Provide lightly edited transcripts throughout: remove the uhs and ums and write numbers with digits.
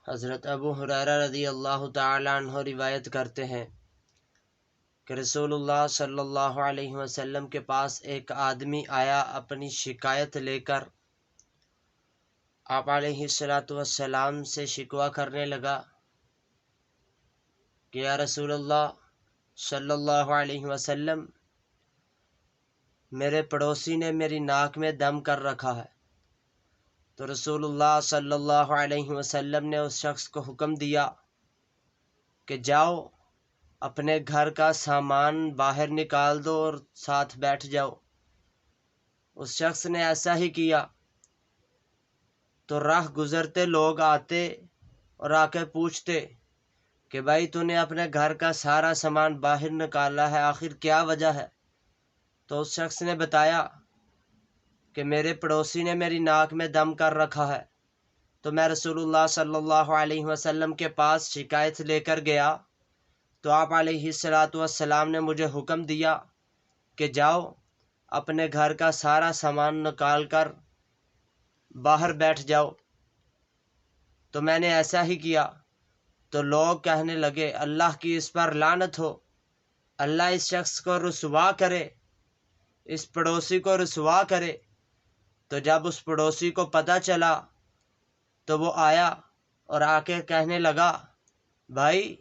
حضرت ابو ہریرہ رضی اللہ تعالیٰ عنہ روایت کرتے ہیں کہ رسول اللہ صلی اللہ علیہ وسلم کے پاس ایک آدمی آیا اپنی شکایت لے کر۔ آپ علیہ السلام سے شکوہ کرنے لگا کہ یا رسول اللہ صلی اللہ علیہ وسلم، میرے پڑوسی نے میری ناک میں دم کر رکھا ہے۔ تو رسول اللہ صلی اللہ علیہ وسلم نے اس شخص کو حکم دیا کہ جاؤ اپنے گھر کا سامان باہر نکال دو اور ساتھ بیٹھ جاؤ۔ اس شخص نے ایسا ہی کیا تو راہ گزرتے لوگ آتے اور آ کے پوچھتے کہ بھائی تو نے اپنے گھر کا سارا سامان باہر نکالا ہے، آخر کیا وجہ ہے؟ تو اس شخص نے بتایا کہ میرے پڑوسی نے میری ناک میں دم کر رکھا ہے۔ تو میں رسول اللہ صلی اللہ علیہ وسلم کے پاس شکایت لے کر گیا تو آپ علیہ السلام نے مجھے حکم دیا کہ جاؤ اپنے گھر کا سارا سامان نکال کر باہر بیٹھ جاؤ۔ تو میں نے ایسا ہی کیا تو لوگ کہنے لگے اللہ کی اس پر لعنت ہو، اللہ اس شخص کو رسوا کرے، اس پڑوسی کو رسوا کرے۔ تو جب اس پڑوسی کو پتہ چلا تو وہ آیا اور آ کے کہنے لگا بھائی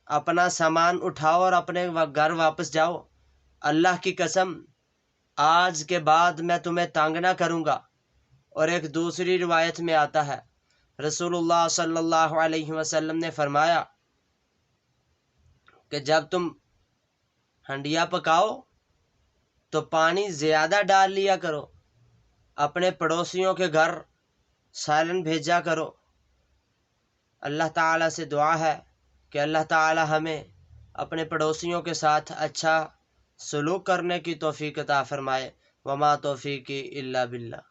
اپنا سامان اٹھاؤ اور اپنے گھر واپس جاؤ، اللہ کی قسم آج کے بعد میں تمہیں تنگ نہ کروں گا۔ اور ایک دوسری روایت میں آتا ہے رسول اللہ صلی اللہ علیہ وسلم نے فرمایا کہ جب تم ہنڈیا پکاؤ تو پانی زیادہ ڈال لیا کرو، اپنے پڑوسیوں کے گھر سالن بھیجا کرو۔ اللہ تعالیٰ سے دعا ہے کہ اللہ تعالیٰ ہمیں اپنے پڑوسیوں کے ساتھ اچھا سلوک کرنے کی توفیق عطا فرمائے۔ وما توفیقی الا باللہ۔